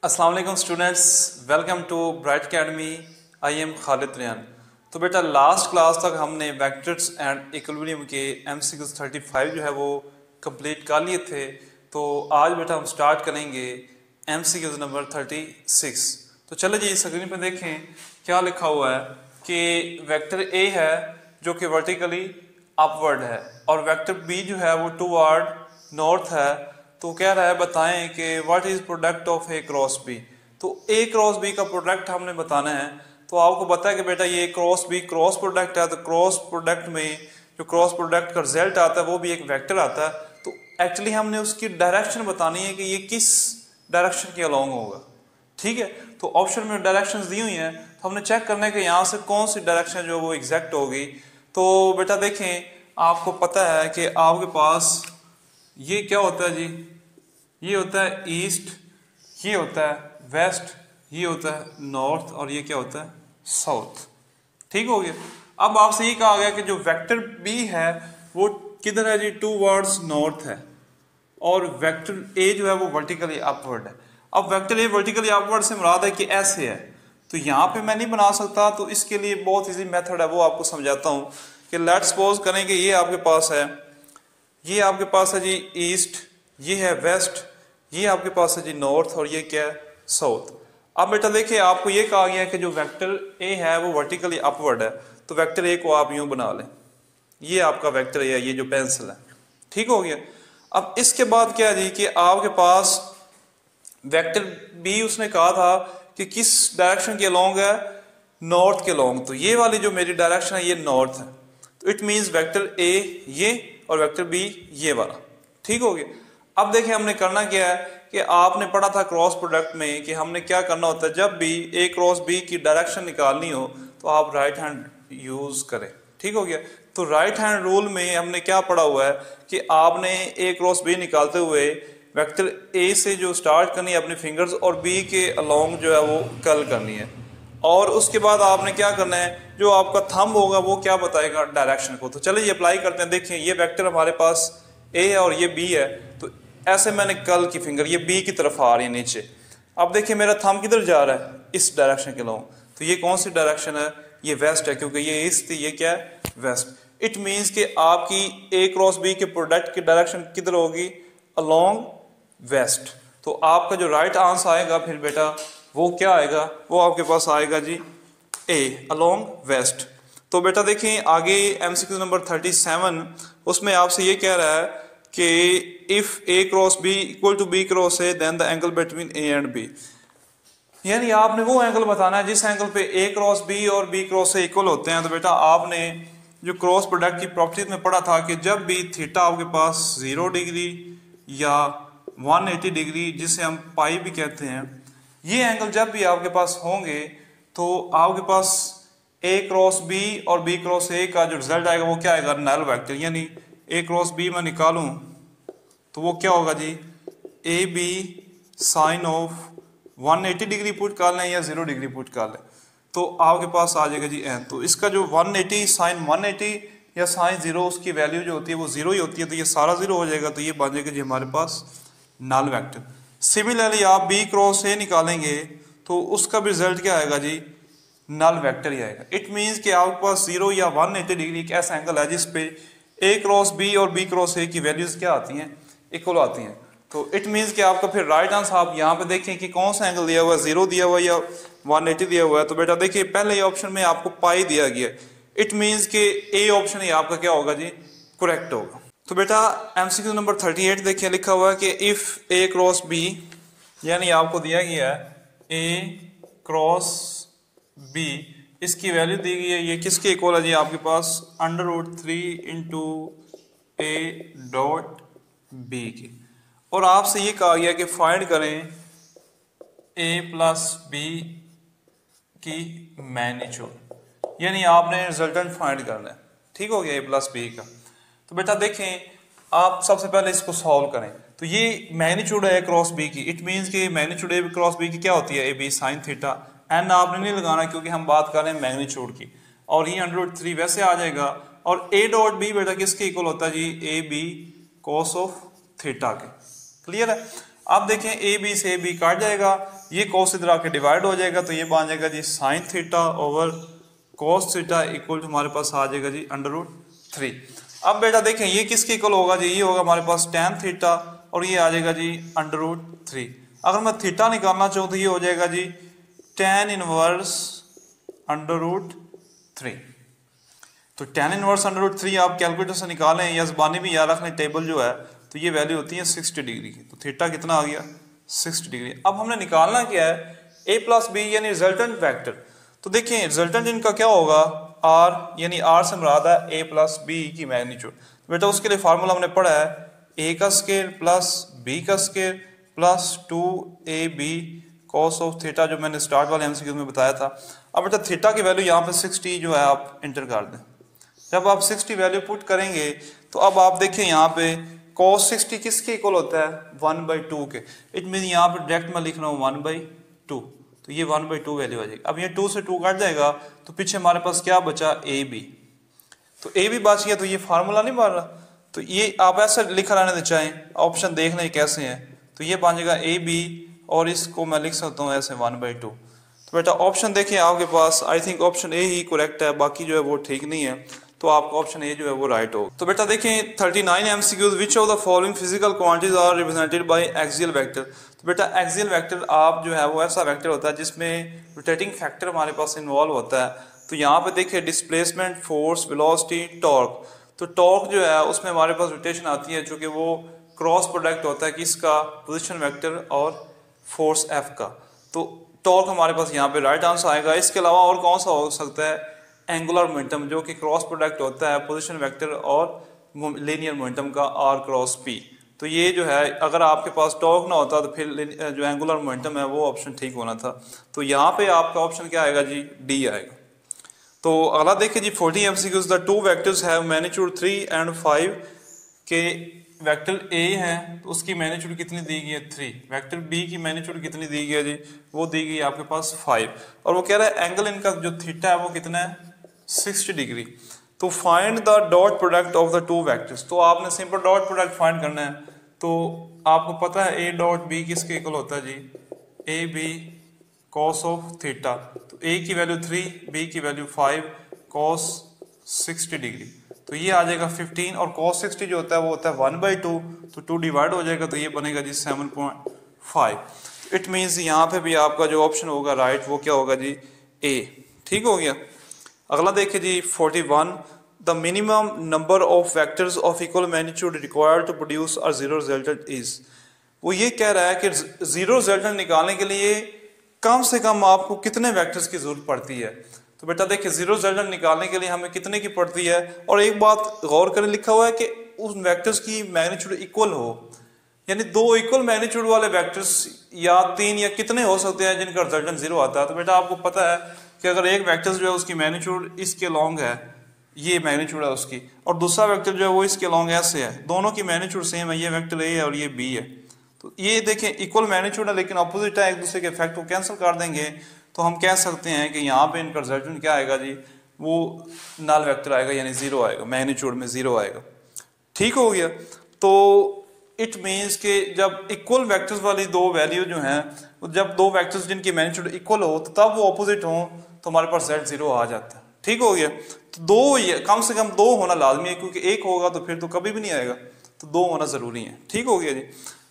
अस्सलाम वालेकुम students, welcome to bright academy. I am Khalid Riyan. तो बेटा लास्ट क्लास तक हमने वेक्टर्स एंड इक्विलिब्रियम के MCQ 35 जो है वो कंप्लीट कर लिए थे। तो आज बेटा हम स्टार्ट करेंगे MCQ नंबर 36। तो चले जी स्क्रीन पर देखें क्या लिखा हुआ है कि वेक्टर ए है जो कि वर्टिकली अपवर्ड है और वेक्टर बी जो है वो टूवर्ड नॉर्थ है। तो कह रहा है बताएं कि what is product of a cross b. तो ए क्रॉस बी का प्रोडक्ट हमने बताना है। तो आपको पता है कि बेटा ये क्रॉस बी क्रॉस प्रोडक्ट है, तो क्रॉस प्रोडक्ट में जो क्रॉस प्रोडक्ट का रिजल्ट आता है वो भी एक वेक्टर आता है। तो एक्चुअली हमने उसकी डायरेक्शन बतानी है कि ये किस डायरेक्शन के अलोंग होगा। ठीक है, तो ऑप्शन में डायरेक्शंस दी हुई हैं, तो हमने चेक करना है कि यहाँ से कौन सी डायरेक्शन जो वो एग्जैक्ट होगी। तो बेटा देखें, आपको पता है कि आपके पास ये क्या होता है जी, ये होता है ईस्ट, ये होता है वेस्ट, ये होता है नॉर्थ और ये क्या होता है साउथ। ठीक हो गया। अब आपसे ये कहा गया कि जो वेक्टर बी है वो किधर है जी, टूवर्ड्स नॉर्थ है और वेक्टर ए जो है वो वर्टिकली अपवर्ड है। अब वेक्टर ए वर्टिकली अपवर्ड से मुराद है कि ऐसे है, तो यहाँ पे मैं नहीं बना सकता। तो इसके लिए बहुत इजी मेथड है, वो आपको समझाता हूँ कि लेट्स सपोज करें कि ये आपके पास है, ये आपके पास है जी ईस्ट, ये है वेस्ट, ये आपके पास है जी नॉर्थ और ये क्या है साउथ। अब बेटा देखिए आपको ये कहा गया है कि जो वेक्टर ए है वो वर्टिकली अपवर्ड है, तो वेक्टर ए को आप यूं बना लें, ये आपका वेक्टर ए है, ये जो पेंसिल है। ठीक हो गया। अब इसके बाद क्या है जी कि आपके पास वेक्टर बी उसने कहा था कि किस डायरेक्शन के अलोंग है, नॉर्थ के अलोंग। तो ये वाली जो मेरी डायरेक्शन है ये नॉर्थ है, तो इट मीन्स वेक्टर ए ये और वेक्टर बी ये वाला। ठीक हो गया। अब देखिए हमने करना क्या है कि आपने पढ़ा था क्रॉस प्रोडक्ट में कि हमने क्या करना होता है, जब भी ए क्रॉस बी की डायरेक्शन निकालनी हो तो आप राइट हैंड यूज करें। ठीक हो गया। तो राइट हैंड रूल में हमने क्या पढ़ा हुआ है कि आपने ए क्रॉस बी निकालते हुए वेक्टर ए से जो स्टार्ट करनी है अपनी फिंगर्स और बी के अलोंग जो है वो कर्ल करनी है, और उसके बाद आपने क्या करना है, जो आपका थंब होगा वो क्या बताएगा डायरेक्शन को। तो चलिए अप्लाई करते हैं। देखिए ये वेक्टर हमारे पास ए है और ये बी है, तो ऐसे मैंने कर्ल की फिंगर ये बी की तरफ आ रही है नीचे। अब देखिए मेरा थंब किधर जा रहा है, इस डायरेक्शन के अलोंग। तो ये कौन सी डायरेक्शन है, ये वेस्ट है, क्योंकि ये ईस्ट थी, ये क्या है वेस्ट। इट मीन्स कि आपकी ए क्रॉस बी के प्रोडक्ट की डायरेक्शन किधर होगी, अलोंग वेस्ट। तो आपका जो राइट आंसर आएगा फिर बेटा वो क्या आएगा, वो आपके पास आएगा जी ए अलोंग वेस्ट। तो बेटा देखिए आगे MCQ नंबर 37 उसमें आपसे ये कह रहा है कि if a cross b equal to b cross a then the angle between a and b. यानी आपने वो एंगल बताना है जिस एंगल पे ए क्रॉस बी और बी क्रॉस ए इक्वल होते हैं। तो बेटा आपने जो क्रॉस प्रोडक्ट की प्रॉपर्टीज में पढ़ा था कि जब भी थीटा आपके पास 0 डिग्री या 180 डिग्री जिसे हम पाई भी कहते हैं, ये एंगल जब भी आपके पास होंगे तो आपके पास ए क्रॉस बी और बी क्रॉस ए का जो रिजल्ट आएगा वो क्या आएगा, नल वेक्टर। यानी ए क्रॉस बी मैं निकालूं तो वो क्या होगा जी, A B sine of 180 degree put कर लें या 0 डिग्री पुट कर लें तो आपके पास आ जाएगा जी एन। तो इसका जो 180 साइन 180 या साइन 0 उसकी वैल्यू जो होती है वो 0 ही होती है, तो ये सारा 0 हो जाएगा। तो ये बन जाएगा जी हमारे पास नल वेक्टर। सिमिलरली आप बी क्रॉस ए निकालेंगे तो उसका भी रिजल्ट क्या आएगा जी, नल वेक्टर ही आएगा। इट मीन्स कि आपके पास 0 या 180 डिग्री एक ऐसा एंगल है जिस पे ए क्रॉस बी और बी क्रॉस ए की वैल्यूज क्या आती हैं, इक्वल आती हैं। तो इट मीन्स कि आपका फिर राइट आंसर आप यहाँ पे देखें कि कौन सा एंगल दिया हुआ है, 0 दिया हुआ है या 180 दिया हुआ है। तो बेटा देखिए पहले ऑप्शन में आपको पाई दिया गया, इट मीन्स कि ए ऑप्शन ही आपका क्या होगा जी, करेक्ट होगा। तो बेटा MCQ नंबर 38 देखिए लिखा हुआ है कि इफ ए क्रॉस बी, यानी आपको दिया गया है ए क्रॉस बी, इसकी वैल्यू दी गई है, ये किसके इक्वल है जी आपके पास √3 इंटू ए डॉट बी की। और आपसे ये कहा गया कि फाइंड करें ए प्लस बी की मैग्नीट्यूड, यानी आपने रिजल्टेंट फाइंड करना है। ठीक हो गया ए प्लस बी का। तो बेटा देखें आप सबसे पहले इसको सॉल्व करें। तो ये मैग्नीट्यूड है क्रॉस बी की, इट मीन्स कि मैग्नीट्यूड ए क्रॉस बी की क्या होती है, a B sine theta. N आपने नहीं लगाना क्योंकि हम बात कर रहे हैं मैग्नीट्यूड की, और ये √3 वैसे आ जाएगा। और ए डॉट बी बेटा किसके इक्वल होता है जी, A B cos of theta के। क्लियर है। आप देखें ए बी से ए बी काट जाएगा, ये cos इधर आके डिवाइड हो जाएगा, तो ये बन जाएगा जी sin theta over cos theta equal to हमारे पास आ जाएगा जी √3। अब बेटा देखें ये किसके इक्वल होगा जी, ये होगा हमारे पास tan थीटा और ये आ जाएगा जी √3। अगर मैं थीटा निकालना चाहूँ तो ये हो जाएगा जी tan इनवर्स √3। तो tan इनवर्स √3 आप कैलकुलेटर से निकालें या ज़बानी भी याद रखने, टेबल जो है तो ये वैल्यू होती है 60 डिग्री की। तो थीटा कितना आ गया 60 डिग्री। अब हमने निकालना क्या है, a प्लस बी यानी रिजल्टेंट वेक्टर। तो देखिए रिजल्टेंट इनका क्या होगा r, यानी r से मुराद है a प्लस बी की मैग्नीट्यूड। तो बेटा उसके लिए फार्मूला हमने पढ़ा है a का स्केयर प्लस b का square plus 2ab cos of theta, जो मैंने स्टार्ट वाले एमसीक्यू में बताया था। अब बेटा थीटा की वैल्यू यहाँ पे 60 जो है आप इंटर कर दें। जब आप 60 वैल्यू पुट करेंगे तो अब आप देखें यहाँ पे cos 60 किसके इक्वल होता है 1/2 के। इट मीन यहाँ पे डायरेक्ट मैं लिख रहा हूँ 1/2, तो ये 1/2 वैल्यू आ जाएगी। अब ये 2 से 2 कट जाएगा तो पीछे हमारे पास क्या बचा ए बी, तो ए बी बच गया, तो ये फार्मूला नहीं बन रहा। तो ये आप ऐसा लिखा रहने दे चाहें, ऑप्शन देख लें कैसे हैं, तो ये बन जाएगा ए बी और इसको मैं लिख सकता हूँ ऐसे 1/2। तो बेटा ऑप्शन देखिए आपके पास, आई थिंक ऑप्शन ए ही करेक्ट है, बाकी जो है वो ठीक नहीं है, तो आपका ऑप्शन ए जो है वो राइट होगा। तो बेटा देखें 39 MCQs, which of the following physical quantities are represented by axial vector. तो बेटा एक्सियल वेक्टर आप जो है वो ऐसा वेक्टर होता है जिसमें रोटेटिंग फैक्टर हमारे पास इन्वॉल्व होता है। तो यहाँ पे देखिए डिस्प्लेसमेंट, फोर्स, वेलोसिटी, टॉर्क। तो टॉर्क जो है उसमें हमारे पास रोटेशन आती है, चूंकि वो क्रॉस प्रोडक्ट होता है किसका, पोजिशन वेक्टर और फोर्स एफ का। तो टॉर्क हमारे पास यहाँ पे राइट आंसर आएगा। इसके अलावा और कौन सा हो सकता है, एंगुलर मोमेंटम, जो कि क्रॉस प्रोडक्ट होता है पोजीशन वेक्टर और लीनियर मोमेंटम का आर क्रॉस पी। तो ये जो है अगर आपके पास टॉर्क ना होता तो फिर जो एंगुलर मोमेंटम है वो ऑप्शन ठीक होना था। तो यहाँ पे आपका ऑप्शन क्या आएगा जी, डी आएगा। तो अगला देखिए जी 40 MCQs, the two vectors have magnitude 3 and 5 के वेक्टर ए है तो उसकी मैग्नीट्यूड कितनी दी गई है 3, वेक्टर बी की मैग्नीट्यूड कितनी दी गई है जी, वो दी गई आपके पास 5, और वो कह रहा है एंगल इनका जो थीटा है वो कितना है 60 डिग्री। तो find the dot product of the two vectors. तो आपने सिंपल डॉट प्रोडक्ट फाइंड करना है। तो आपको पता है ए डॉट बी किसके इक्वल होता है जी, A B cos of theta. तो ए की वैल्यू 3, बी की वैल्यू 5, कॉस 60 डिग्री, तो ये आ जाएगा 15, और cos 60 जो होता है वो होता है 1/2, तो 2 डिवाइड हो जाएगा, तो ये बनेगा जी 7.5। इट मीन्स यहाँ पे भी आपका जो ऑप्शन होगा राइट वो क्या होगा जी, ए। ठीक हो गया। अगला देखिए जी 41, the minimum number of vectors of equal magnitude required to produce a zero resultant is. वो ये कह रहा है कि जीरो रिजल्टेंट निकालने के लिए कम से कम आपको कितने वेक्टर्स की जरूरत पड़ती है। तो बेटा देखिए जीरो रिजल्टेंट निकालने के लिए हमें कितने की पड़ती है, और एक बात गौर करें लिखा हुआ है कि उस वेक्टर्स की मैग्नीट्यूड इक्वल हो, यानी दो इक्वल मैग्नीट्यूड वाले वेक्टर्स या 3 या कितने हो सकते हैं जिनका रिजल्टेंट 0 आता है। तो बेटा आपको पता है कि अगर एक वेक्टर जो है उसकी मैग्नीट्यूड इसके लॉन्ग है, ये मैग्नीट्यूड है उसकी, और दूसरा वेक्टर जो है वो इसके लॉन्ग ऐसे है, दोनों की मैग्नीट्यूड सेम है, ये वेक्टर ए है और ये बी है। तो ये देखें इक्वल मैग्नीट्यूड है लेकिन अपोजिट है, एक दूसरे के इफेक्ट को कैंसिल कर देंगे तो हम कह सकते हैं कि यहाँ पे इनका रिजल्टेंट क्या आएगा जी, वो नल वेक्टर आएगा, यानी 0 आएगा, मैग्नीट्यूड में 0 आएगा। ठीक हो गया। तो इट मीन्स कि जब इक्वल वेक्टर्स वाली दो वैल्यू जो हैं, जब दो वेक्टर्स जिनकी मैग्नीट्यूड इक्वल हो तो तब वो अपोजिट हो, तो हमारे पास z 0 आ जाता है। ठीक हो गया। तो दो, कम से कम 2 होना लाजमी है, क्योंकि एक होगा तो फिर तो कभी भी नहीं आएगा, तो 2 होना जरूरी है। ठीक हो गया जी।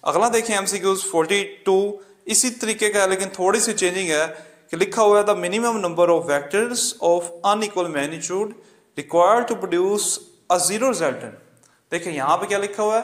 अगला देखें MCQs 42, इसी तरीके का है लेकिन थोड़ी सी चेंजिंग है कि लिखा हुआ है the minimum number of vectors of unequal magnitude required to produce a zero resultant. देखिए यहाँ पे क्या लिखा हुआ है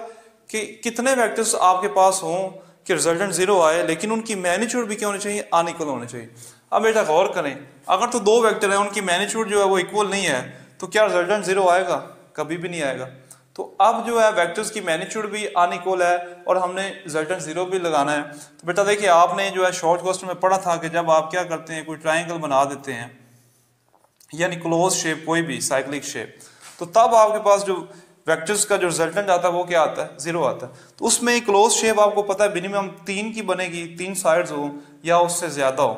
कि कितने वेक्टर्स आपके पास हों कि रिजल्टेंट 0 आए, लेकिन उनकी मैग्नीट्यूड भी क्या होनी चाहिए, अनइक्वल होनी चाहिए। अब बेटा गौर करें, अगर तो दो वेक्टर है उनकी मैग्नीट्यूड जो है वो इक्वल नहीं है तो क्या रिजल्टेंट 0 आएगा, कभी भी नहीं आएगा। तो अब जो है वेक्टर्स की मैग्नीट्यूड भी अनइक्वल है और हमने रिजल्टेंट 0 भी लगाना है। तो बेटा देखिए आपने जो है शॉर्ट क्वेश्चन में पढ़ा था कि जब आप क्या करते हैं, कोई ट्राइंगल बना देते हैं यानी क्लोज शेप, कोई भी साइक्लिक शेप, तो तब आपके पास जो वेक्टर्स का जो रिजल्टेंट आता है वो क्या आता है, 0 आता है। तो उसमें क्लोज शेप आपको पता है मिनिमम 3 की बनेगी, 3 साइड्स हो या उससे ज्यादा हो।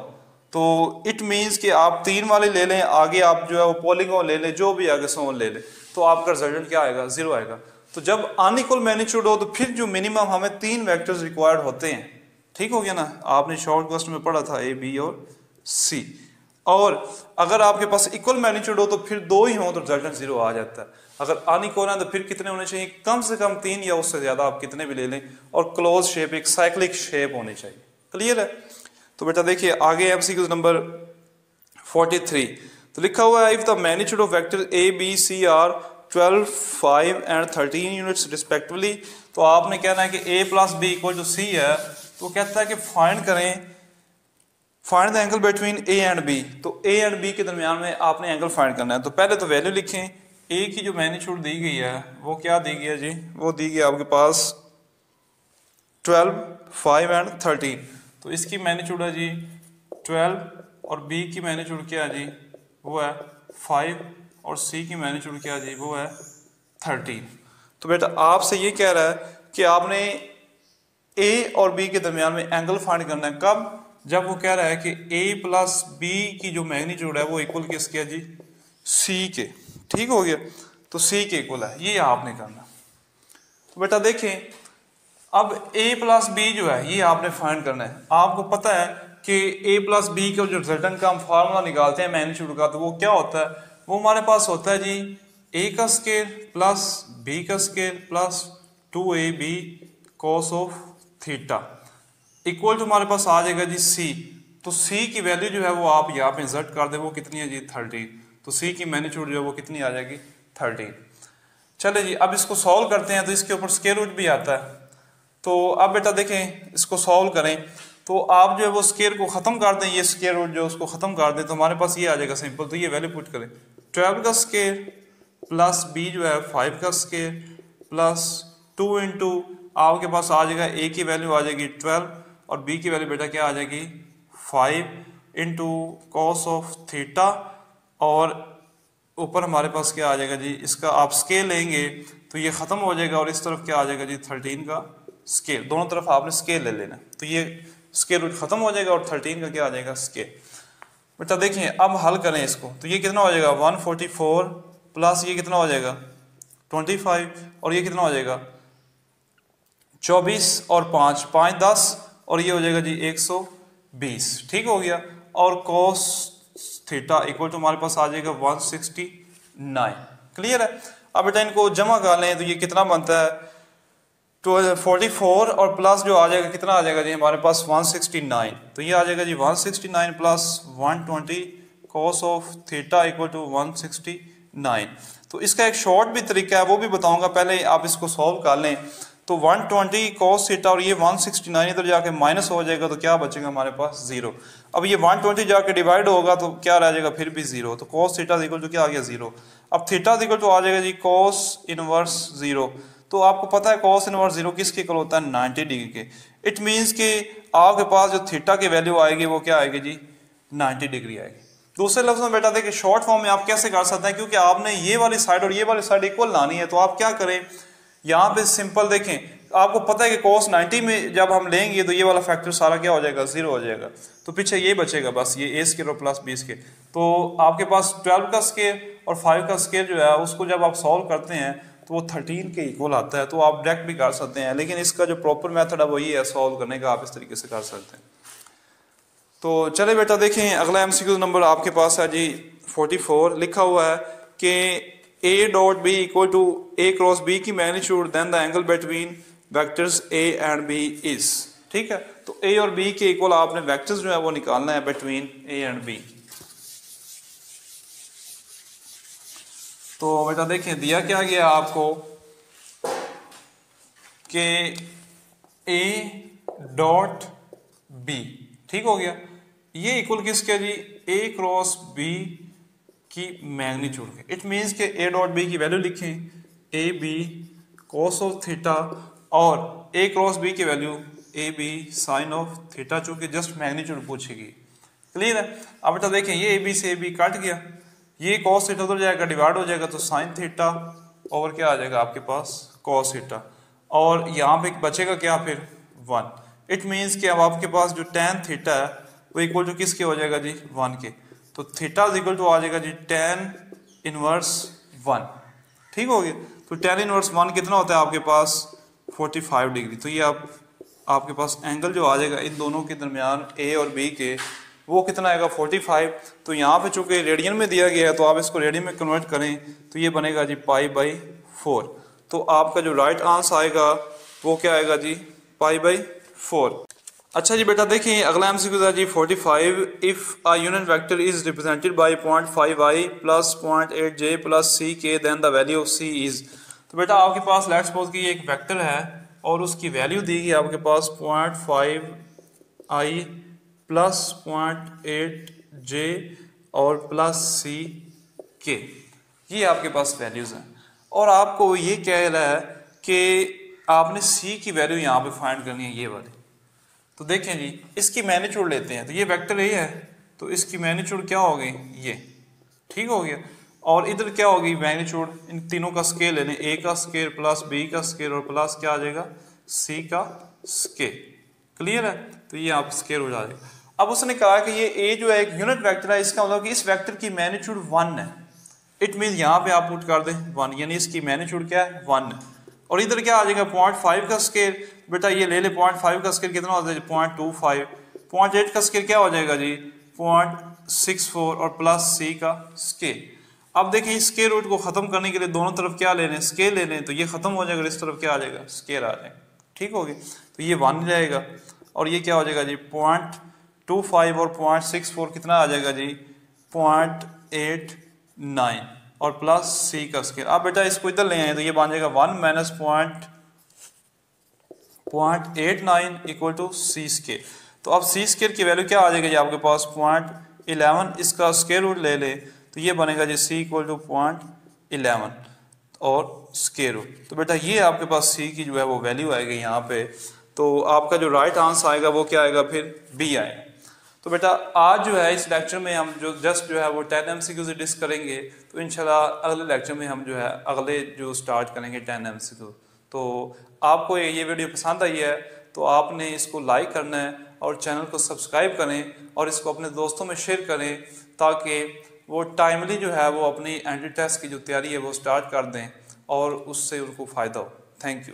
तो इट मीन्स कि आप 3 वाले ले लें, आगे आप जो है वो पॉलीगॉन ले लें, जो भी आगे सोन ले लें, तो आपका रिजल्टेंट क्या आएगा, 0 आएगा। तो जब अनइक्वल मैग्नीट्यूड हो तो फिर जो मिनिमम हमें 3 वेक्टर्स रिक्वायर्ड होते हैं। ठीक हो गया ना, आपने शॉर्ट क्वेश्चन में पढ़ा था ए, बी और सी। और अगर आपके पास इक्वल मैग्नीट्यूड हो तो फिर 2 ही हो तो रिजल्टेंट 0 आ जाता है। अगर अनइक्वल है तो फिर कितने होने चाहिए, कम से कम 3 या उससे ज्यादा, आप कितने भी ले लें, और क्लोज शेप, एक साइक्लिक शेप होनी चाहिए। क्लियर है? तो बेटा देखिए आगे एमसीक्यू नंबर 43 तो लिखा हुआ है if the magnitude of vector A B C are 12, 5 and 13 units respectively. तो आपने कहना है कि a plus B equal to C है, तो कहता है कि फाइंड करें, find the angle between a and b। तो a एंड b के दरमियान में आपने एंगल फाइंड करना है। तो पहले तो वैल्यू लिखें, a की जो मैग्नीट्यूड दी गई है वो क्या दी गई है जी, वो दी गई है आपके पास 12, 5 एंड 13। तो इसकी मैग्नीट्यूड है जी 12 और b की मैग्नीट्यूड क्या है जी, वो है 5 और c की मैग्नीट्यूड क्या है जी, वो है 13। तो बेटा आपसे ये कह रहा है कि आपने a और b के दरमियान में एंगल फाइंड करना है। कब? जब वो कह रहा है कि a प्लस b की जो मैग्नीट्यूड है वो इक्वल किसके है जी, c के। ठीक हो गया, तो c के इक्वल है, ये आपने करना। तो बेटा देखें अब a प्लस b जो है ये आपने फाइंड करना है। आपको पता है कि a प्लस b का जो रिजल्टेंट का हम फार्मूला निकालते हैं मैग्नीट्यूड का, तो वो क्या होता है, वो हमारे पास होता है जी a का स्केयर प्लस b का square plus 2ab cos of theta equal to हमारे पास आ जाएगा जी c। तो c की वैल्यू जो है वो आप यहाँ पे इंसर्ट कर दे, वो कितनी है जी 13। तो c की मैग्नीट्यूड जो है वो कितनी आ जाएगी 13। चले जी अब इसको सॉल्व करते हैं, तो इसके ऊपर स्क्वायर रूट भी आता है। तो अब बेटा देखें इसको सॉल्व करें, तो आप जो है वो स्क्वायर को खत्म कर दें, ये स्क्वायर रूट जो उसको खत्म कर दें, तो हमारे पास ये आ जाएगा सिंपल। तो ये वैल्यू पुट करें, 12 का स्क्वायर प्लस b जो है 5 का स्क्वायर प्लस 2 इंटू आपके पास आ जाएगा a की वैल्यू आ जाएगी 12 और b की वैल्यू बेटा क्या आ जाएगी 5 इंटू कॉस ऑफ थीटा, और ऊपर हमारे पास क्या आ जाएगा जी, इसका आप स्केल लेंगे तो ये खत्म हो जाएगा, और इस तरफ क्या आ जाएगा जी 13 का स्केल। दोनों तरफ आपने स्केल ले लेना, तो ये स्केल रूट खत्म हो जाएगा और 13 का क्या आ जाएगा स्केल। बेटा देखिए अब हल करें इसको, तो ये कितना हो जाएगा 144 प्लस ये कितना हो जाएगा 25 और ये कितना हो जाएगा 24 और 5, 5 10 और ये हो जाएगा जी 120। ठीक हो गया, और cos थीटा इक्वल टू हमारे पास आ जाएगा 169। क्लियर है? अब बेटा इनको जमा कर लें तो ये कितना बनता है 44 और प्लस जो आ जाएगा कितना आ जाएगा जी हमारे पास 169। तो ये आ जाएगा जी 169 plus 120 cos of theta equal to 169। तो इसका एक शॉर्ट भी तरीका है वो भी बताऊंगा, पहले आप इसको सॉल्व कर लें। तो 120 cos थीटा और ये 169 इधर जाके माइनस हो जाएगा, तो क्या बचेगा हमारे पास 0। अब ये 120 जाके डिवाइड होगा तो क्या रह जाएगा फिर भी 0। तो cos थीटा इक्वल टू क्या आ गया 0। अब थीटा इक्वल टू आ जाएगा जी cos इनवर्स 0। तो आपको पता है cos इनवर्स 0 किसके इक्वल होता है 90 डिग्री के। इट मीन्स कि आपके पास जो थीटा की वैल्यू आएगी वो क्या आएगी जी 90 डिग्री आएगी। दूसरे लफ्ज में बेटा देखिए शॉर्ट फॉर्म में आप कैसे कर सकते हैं, क्योंकि आपने ये वाली साइड और ये वाली साइड इक्वल लानी है। तो आप क्या करें, यहाँ पे सिंपल देखें, आपको पता है कि cos 90 में जब हम लेंगे तो ये वाला फैक्टर सारा क्या हो जाएगा 0 हो जाएगा, तो पीछे ये बचेगा बस ये a स्क्वायर और प्लस b स्क्वायर। तो आपके पास 12 का स्क्वायर और 5 का स्क्वायर जो है उसको जब आप सॉल्व करते हैं तो वो 13 के इक्वल आता है। तो आप डायरेक्ट भी कर सकते हैं, लेकिन इसका जो प्रॉपर मेथड है वो ये है सॉल्व करने का, आप इस तरीके से कर सकते हैं। तो चले बेटा देखें अगला एमसीक्यू नंबर आपके पास है जी 44। लिखा हुआ है कि a dot b equal to a cross b की magnitude then the angle between vectors a and b is. ठीक है, तो a और b के इक्वल आपने वेक्टर्स जो है वो निकालना है बिटवीन a एंड b। तो बेटा देखें दिया क्या गया आपको कि a डॉट b, ठीक हो गया, ये इक्वल किसके जी a क्रॉस b की मैग्नीट्यूड के। इट मींस के a डॉट b की वैल्यू लिखें a b cos of theta और a क्रॉस b की value a b sine of theta, चूंकि जस्ट मैग्नीट्यूड पूछेगी। क्लियर है? अब बेटा देखें ये a b से a b कट गया, ये cos थीटा उधर जाएगा डिवाइड हो जाएगा, तो साइन थीटा और क्या आ जाएगा आपके पास cos थीटा, और यहाँ पे बचेगा क्या फिर 1। इट मीन्स कि अब आपके पास जो tan थीटा है वो इक्वल टू किसके हो जाएगा जी 1 के। तो थीटा इक्वल टू आ जाएगा जी tan इनवर्स 1। ठीक हो गया, तो tan इनवर्स 1 कितना होता है आपके पास 45 डिग्री। तो ये आपके पास एंगल जो आ जाएगा इन दोनों के दरमियान A और B के वो कितना आएगा 45। तो यहाँ पे चूंकि रेडियन में दिया गया है तो आप इसको रेडियन में कन्वर्ट करें तो ये बनेगा जी π/4। तो आपका जो राइट आंसर आएगा वो क्या आएगा जी π/4। अच्छा जी बेटा देखिए अगला एमसीक्यू था जी 45। If a unit vector is represented by 0.5i plus 0.8j plus ck then the value of c is. तो बेटा आपके पास लेट्स सपोज कि एक वेक्टर है और उसकी वैल्यू दी गई आपके पास 0.5i प्लस 0.8j और प्लस ck, ये आपके पास वैल्यूज हैं और आपको ये कह रहा है कि आपने c की वैल्यू यहाँ पे फाइंड करनी है ये वाली। तो देखें जी इसकी मैग्नीट्यूड लेते हैं। तो ये वेक्टर ए है तो इसकी मैग्नीट्यूड क्या हो गई ये, ठीक हो गया। और इधर क्या होगी मैग्नीट्यूड, इन तीनों का स्केल लेने, ए का स्केल प्लस बी का स्केल और प्लस क्या आ जाएगा सी का स्केल। क्लियर है। तो ये आप स्केल हो जाएगा। अब उसने कहा कि ये ए जो है एक यूनिट वेक्टर है, इसका मतलब कि इस वेक्टर की मैग्नीट्यूड 1 है। इट मीन यहाँ पे आप पुट कर दें 1, यानी इसकी मैग्नीट्यूड क्या है 1 है। और इधर क्या आ जाएगा 0.5 का स्केल। बेटा ये ले ले 0.5 का स्केल कितना होता है 0.25। 0.8 का स्केल क्या हो जाएगा जी 0.64 और प्लस सी का स्केल। अब देखिए इस स्केल रूट को खत्म करने के लिए दोनों तरफ क्या ले लें स्केल ले लें, तो ये खत्म हो जाएगा, इस तरफ क्या आ जाएगा स्केल आ जाएगा। ठीक हो गया। तो ये 1 जाएगा और ये क्या हो जाएगा जी 0.25 और 0.64 कितना आ जाएगा जी 0.89 और प्लस सी का स्केल। अब बेटा इसको इधर ले आए तो ये बन जाएगा 1 minus 0.89 equal to C square. तो अब सी स्केल की वैल्यू क्या आ जाएगी जी आपके पास 0.11, इसका स्केल रूट ले ले तो ये बनेगा जी सी इक्वल टू 0.11 और स्केल रूट। तो बेटा ये आपके पास सी की जो है वो वैल्यू आएगी यहाँ पे। तो आपका जो राइट आंसर आएगा वो क्या आएगा फिर बी आएगा। तो बेटा आज जो है इस लेक्चर में हम जो जो है वो 10 MCQ से डिस्क करेंगे। तो इंशाल्लाह अगले लेक्चर में हम जो है अगले जो स्टार्ट करेंगे 10 MCQ। तो आपको ये वीडियो पसंद आई है तो आपने इसको लाइक करना है और चैनल को सब्सक्राइब करें और इसको अपने दोस्तों में शेयर करें ताकि वो टाइमली जो है वो अपनी एंट्री टेस्ट की जो तैयारी है वो स्टार्ट कर दें और उससे उनको फ़ायदा हो। Thank you.